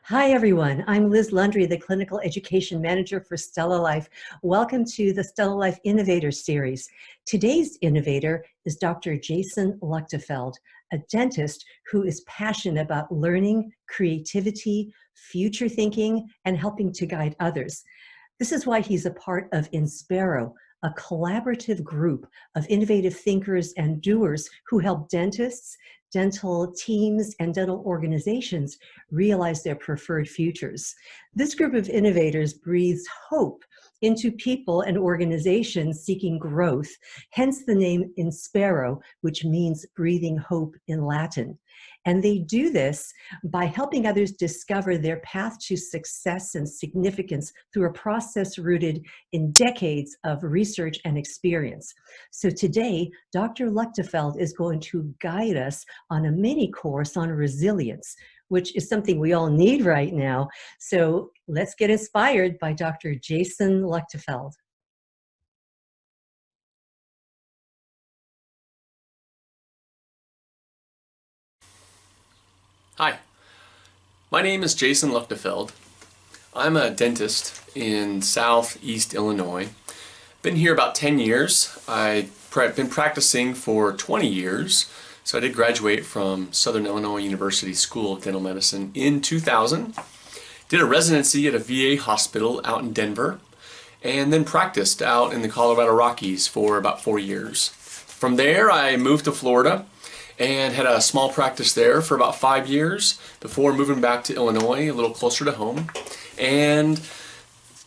Hi, everyone. I'm Liz Lundry, the Clinical Education Manager for StellaLife. Welcome to the StellaLife Innovator Series. Today's innovator is Dr. Jason Luchtefeld, a dentist who is passionate about learning, creativity, future thinking, and helping to guide others. This is why he's a part of Inspero, a collaborative group of innovative thinkers and doers who help dentists, dental teams, and dental organizations realize their preferred futures. This group of innovators breathes hope into people and organizations seeking growth, hence the name Inspero, which means breathing hope in Latin. And they do this by helping others discover their path to success and significance through a process rooted in decades of research and experience. So today, Dr. Luchtefeld is going to guide us on a mini course on resilience, which is something we all need right now. So let's get inspired by Dr. Jason Luchtefeld. Hi, my name is Jason Luchtefeld. I'm a dentist in Southeast Illinois. Been here about 10 years. I've been practicing for 20 years. So I did graduate from Southern Illinois University School of Dental Medicine in 2000. Did a residency at a VA hospital out in Denver, and then practiced out in the Colorado Rockies for about 4 years. From there I moved to Florida and had a small practice there for about 5 years before moving back to Illinois, a little closer to home. And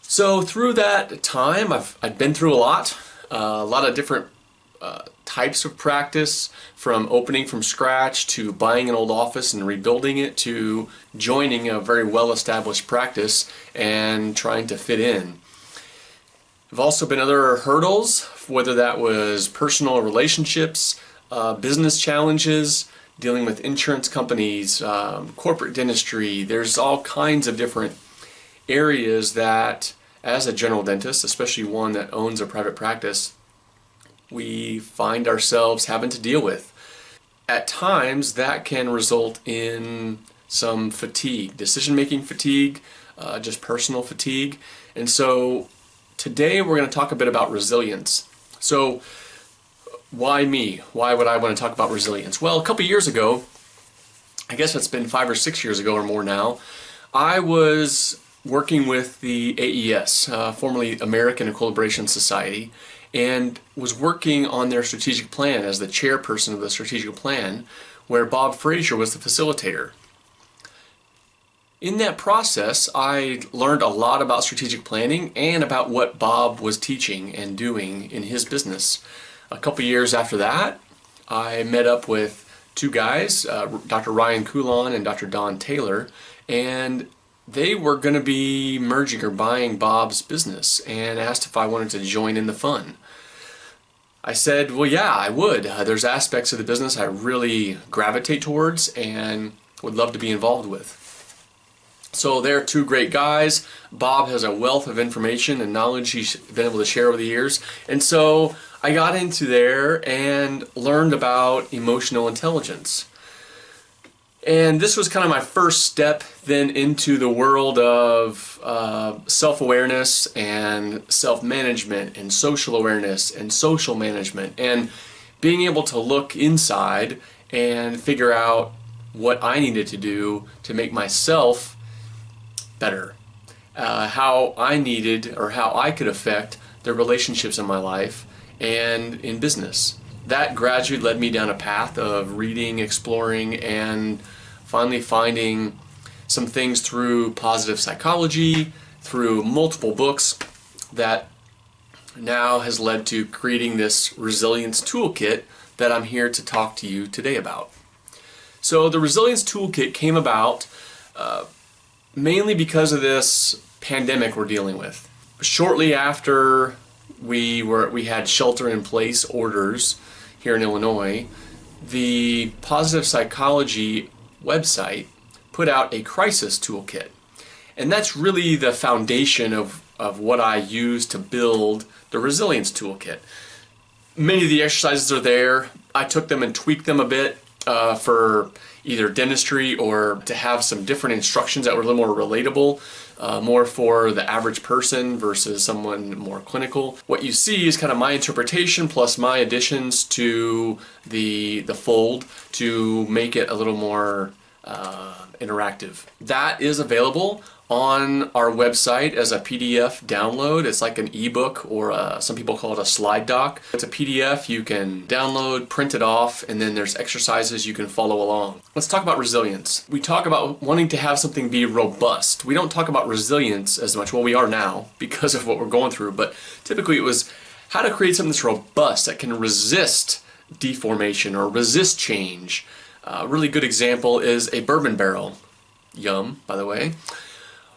so through that time, I'd been through a lot of different types of practice, from opening from scratch to buying an old office and rebuilding it to joining a very well-established practice and trying to fit in. There've also been other hurdles, whether that was personal relationships, business challenges, dealing with insurance companies, corporate dentistry. There's all kinds of different areas that, as a general dentist, especially one that owns a private practice, we find ourselves having to deal with. At times, that can result in some fatigue, decision-making fatigue, just personal fatigue. And so today we're going to talk a bit about resilience. So why me? Why would I want to talk about resilience? Well, a couple years ago, I guess it's been 5 or 6 years ago or more now, I was working with the AES, formerly American Equilibration Society, and was working on their strategic plan as the chairperson of the strategic plan, where Bob Frazier was the facilitator. In that process, I learned a lot about strategic planning and about what Bob was teaching and doing in his business. A couple years after that, I met up with two guys, Dr. Ryan Coulon and Dr. Don Taylor, and they were going to be merging or buying Bob's business and asked if I wanted to join in the fun. I said, well, yeah, I would. There's aspects of the business I really gravitate towards and would love to be involved with. So they're two great guys. Bob has a wealth of information and knowledge he's been able to share over the years. And so I got into there and learned about emotional intelligence. And this was kind of my first step then into the world of self-awareness and self-management and social awareness and social management, and being able to look inside and figure out what I needed to do to make myself better, how I needed or how I could affect the relationships in my life and in business. That gradually led me down a path of reading, exploring, and finally finding some things through positive psychology, through multiple books, that now has led to creating this resilience toolkit that I'm here to talk to you today about. So the resilience toolkit came about mainly because of this pandemic we're dealing with. Shortly after we had shelter-in-place orders here in Illinois, the positive psychology website put out a crisis toolkit. And that's really the foundation of what I use to build the resilience toolkit. Many of the exercises are there. I took them and tweaked them a bit for either dentistry or to have some different instructions that were a little more relatable, more for the average person versus someone more clinical. What you see is kind of my interpretation plus my additions to the fold to make it a little more interactive. That is available on our website as a PDF download. It's like an ebook, or some people call it a slide doc. It's a PDF you can download, print it off, and then there's exercises you can follow along. Let's talk about resilience. We talk about wanting to have something be robust. We don't talk about resilience as much. Well, we are now because of what we're going through, but typically it was how to create something that's robust, that can resist deformation or resist change. A really good example is a bourbon barrel. Yum, by the way.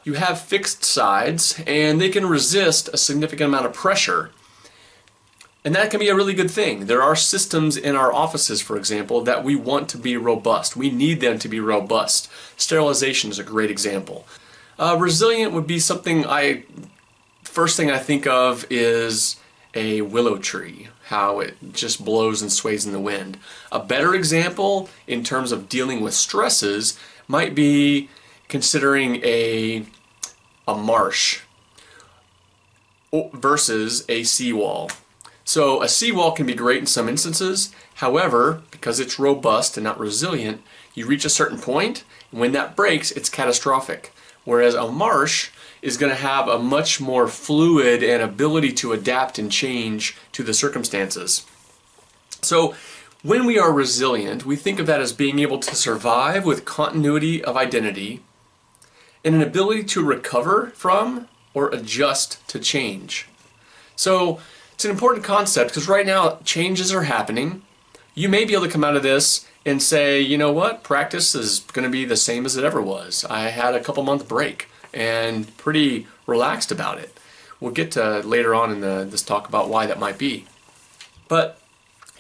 You have fixed sides and they can resist a significant amount of pressure. And that can be a really good thing. There are systems in our offices, for example, that we want to be robust. We need them to be robust. Sterilization is a great example. Resilient would be something first thing I think of is a willow tree, how it just blows and sways in the wind. A better example in terms of dealing with stresses might be considering a marsh versus a seawall. So a seawall can be great in some instances. However, because it's robust and not resilient, you reach a certain point, and when that breaks, it's catastrophic. Whereas a marsh is going to have a much more fluid and ability to adapt and change to the circumstances. So when we are resilient, we think of that as being able to survive with continuity of identity and an ability to recover from or adjust to change. So it's an important concept because right now changes are happening. You may be able to come out of this and say, you know what, practice is going to be the same as it ever was. I had a couple-month break and pretty relaxed about it. We'll get to later on in this talk about why that might be. But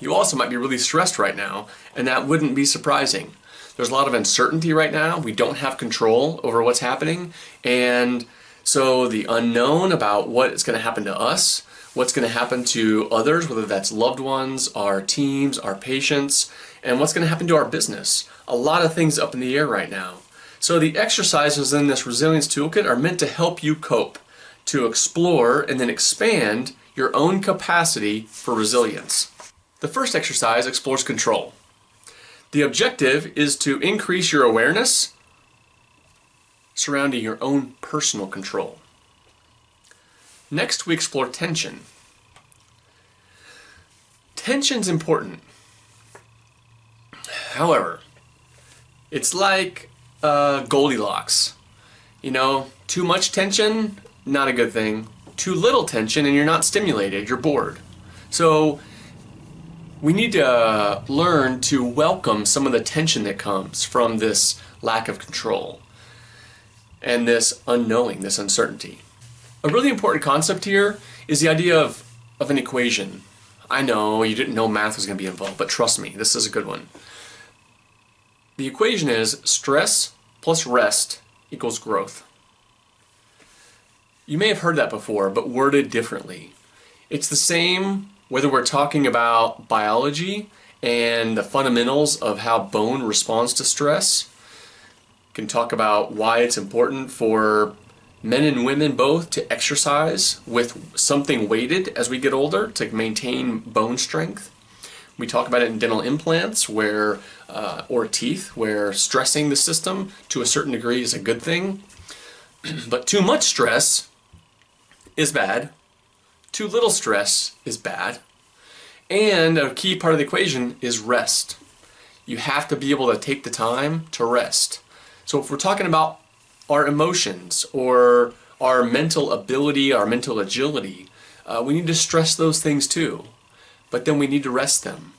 you also might be really stressed right now, and that wouldn't be surprising. There's a lot of uncertainty right now. We don't have control over what's happening, and so the unknown about what is going to happen to us, what's going to happen to others, whether that's loved ones, our teams, our patients, and what's going to happen to our business. A lot of things up in the air right now. So the exercises in this resilience toolkit are meant to help you cope, to explore and then expand your own capacity for resilience. The first exercise explores control. The objective is to increase your awareness surrounding your own personal control. Next, we explore tension. Tension's important. However, it's like Goldilocks. You know, too much tension, not a good thing. Too little tension and you're not stimulated, you're bored. So we need to learn to welcome some of the tension that comes from this lack of control and this unknowing, this uncertainty. A really important concept here is the idea of an equation. I know you didn't know math was going to be involved, but trust me, this is a good one. The equation is stress plus rest equals growth. You may have heard that before, but worded differently. It's the same whether we're talking about biology and the fundamentals of how bone responds to stress. We can talk about why it's important for men and women both to exercise with something weighted as we get older to maintain bone strength. We talk about it in dental implants where, or teeth, where stressing the system to a certain degree is a good thing. But too much stress is bad. Too little stress is bad. And a key part of the equation is rest. You have to be able to take the time to rest. So if we're talking about our emotions or our mental ability, our mental agility, we need to stress those things too. But then we need to rest them.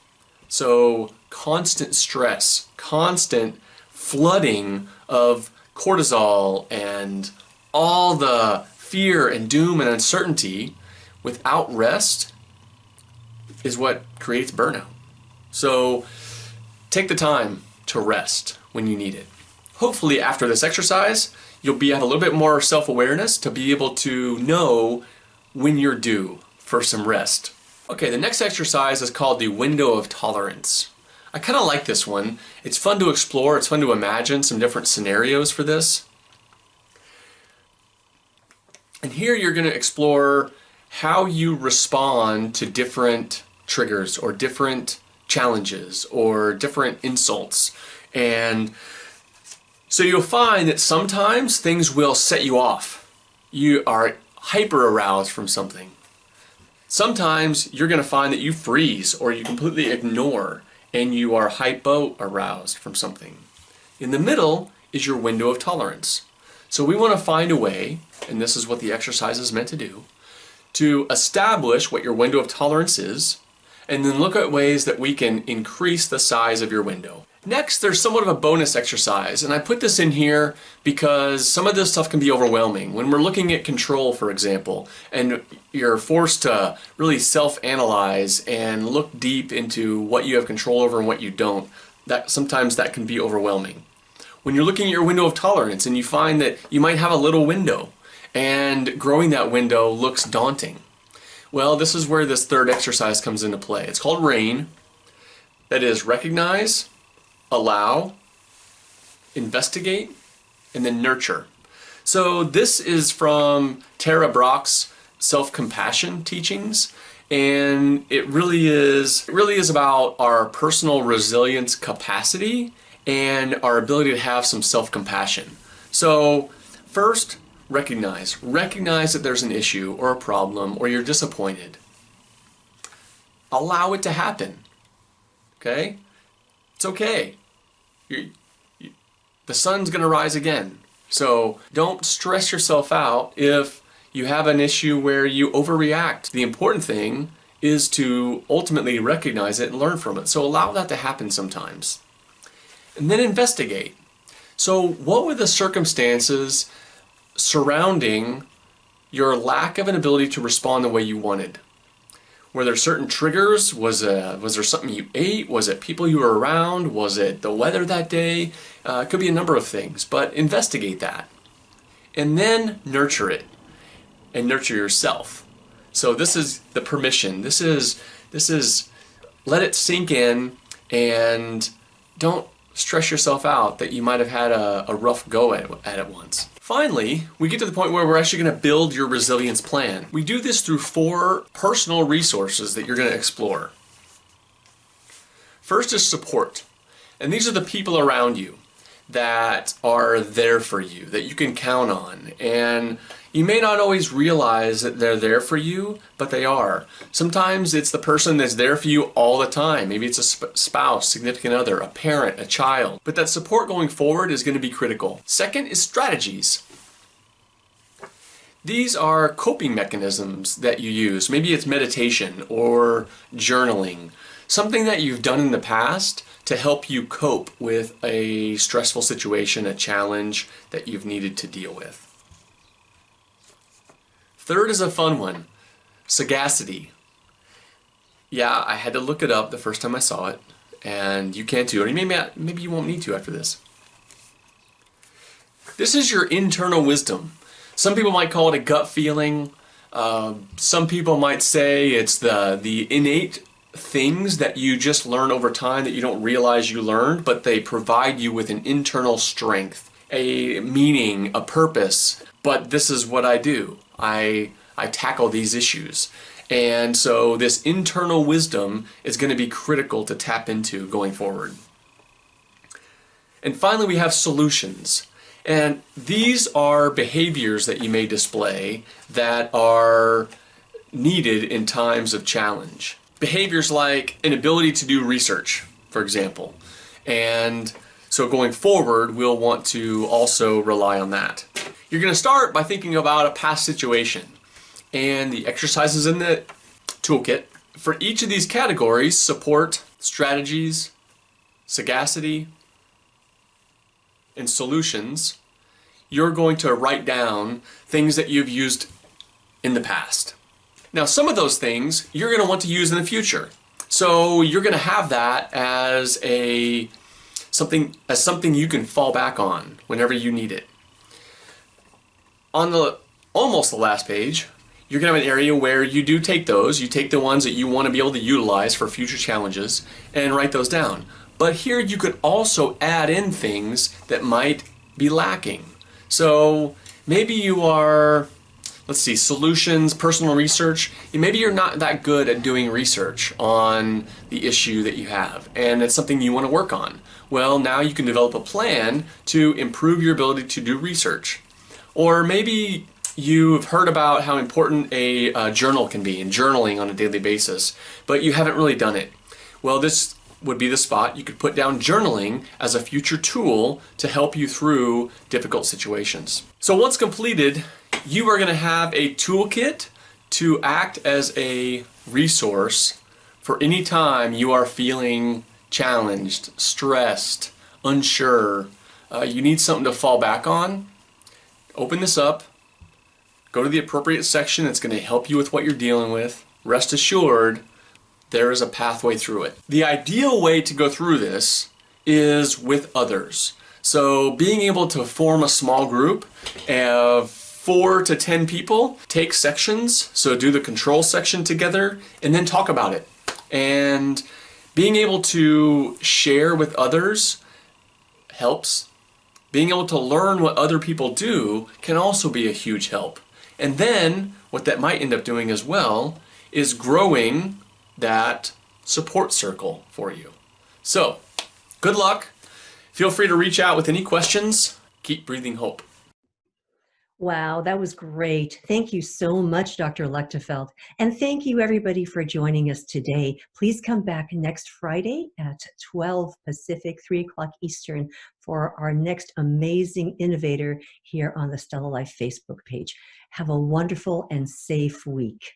So constant stress, constant flooding of cortisol and all the fear and doom and uncertainty without rest is what creates burnout. So take the time to rest when you need it. Hopefully after this exercise, you'll have a little bit more self-awareness to be able to know when you're due for some rest. Okay, the next exercise is called the window of tolerance. I kind of like this one. It's fun to explore, it's fun to imagine some different scenarios for this. And here you're going to explore how you respond to different triggers or different challenges or different insults. And so you'll find that sometimes things will set you off. You are hyper aroused from something. Sometimes you're going to find that you freeze or you completely ignore and you are hypo aroused from something. In the middle is your window of tolerance. So we want to find a way, and this is what the exercise is meant to do, to establish what your window of tolerance is, and then look at ways that we can increase the size of your window. Next, there's somewhat of a bonus exercise, and I put this in here because some of this stuff can be overwhelming. When we're looking at control, for example, and you're forced to really self-analyze and look deep into what you have control over and what you don't, sometimes that can be overwhelming. When you're looking at your window of tolerance and you find that you might have a little window and growing that window looks daunting, well, this is where this third exercise comes into play. It's called RAIN. That is recognize, allow, investigate, and then nurture. So this is from Tara Brach's self-compassion teachings, and it really is about our personal resilience capacity and our ability to have some self-compassion. So first, recognize that there's an issue or a problem or you're disappointed. Allow it to happen. Okay? It's okay. The sun's going to rise again. So don't stress yourself out if you have an issue where you overreact. The important thing is to ultimately recognize it and learn from it. So allow that to happen sometimes. And then investigate. So what were the circumstances surrounding your lack of an ability to respond the way you wanted? Were there certain triggers? Was there something you ate? Was it people you were around? Was it the weather that day? It could be a number of things, but investigate that. And then nurture it and nurture yourself. So this is the permission. This is let it sink in and don't stress yourself out that you might have had a rough go at it once. Finally, we get to the point where we're actually going to build your resilience plan. We do this through 4 personal resources that you're going to explore. First is support. And these are the people around you that are there for you, that you can count on. And you may not always realize that they're there for you, but they are. Sometimes it's the person that's there for you all the time. Maybe it's a spouse, significant other, a parent, a child. But that support going forward is going to be critical. Second is strategies. These are coping mechanisms that you use. Maybe it's meditation or journaling. Something that you've done in the past to help you cope with a stressful situation, a challenge that you've needed to deal with. Third is a fun one, sagacity. Yeah, I had to look it up the first time I saw it, and you can too, or maybe you won't need to after this. This is your internal wisdom. Some people might call it a gut feeling. Some people might say it's the innate things that you just learn over time that you don't realize you learned, but they provide you with an internal strength, a meaning, a purpose. But this is what I do. I tackle these issues. And so this internal wisdom is going to be critical to tap into going forward. And finally, we have solutions. And these are behaviors that you may display that are needed in times of challenge. Behaviors like an ability to do research, for example. And so going forward, we'll want to also rely on that. You're going to start by thinking about a past situation and the exercises in the toolkit. For each of these categories, support, strategies, sagacity, and solutions, you're going to write down things that you've used in the past. Now, some of those things you're going to want to use in the future. So you're going to have that as something you can fall back on whenever you need it. On almost the last page, you're going to have an area where you do take those, you take the ones that you want to be able to utilize for future challenges and write those down. But here you could also add in things that might be lacking. So maybe you are, let's see, solutions, personal research. Maybe you're not that good at doing research on the issue that you have, and it's something you want to work on. Well, now you can develop a plan to improve your ability to do research. Or maybe you've heard about how important a journal can be and journaling on a daily basis, but you haven't really done it. Well, this would be the spot you could put down journaling as a future tool to help you through difficult situations. So once completed, you are going to have a toolkit to act as a resource for any time you are feeling challenged, stressed, unsure. You need something to fall back on. Open this up, go to the appropriate section that's going to help you with what you're dealing with. Rest assured, there is a pathway through it. The ideal way to go through this is with others. So being able to form a small group of 4 to 10 people, take sections, so do the control section together, and then talk about it. And being able to share with others helps. Being able to learn what other people do can also be a huge help. And then what that might end up doing as well is growing that support circle for you. So, good luck. Feel free to reach out with any questions. Keep breathing hope. Wow, that was great. Thank you so much, Dr. Luchtefeld. And thank you, everybody, for joining us today. Please come back next Friday at 12 Pacific, 3 o'clock Eastern for our next amazing innovator here on the StellaLife Facebook page. Have a wonderful and safe week.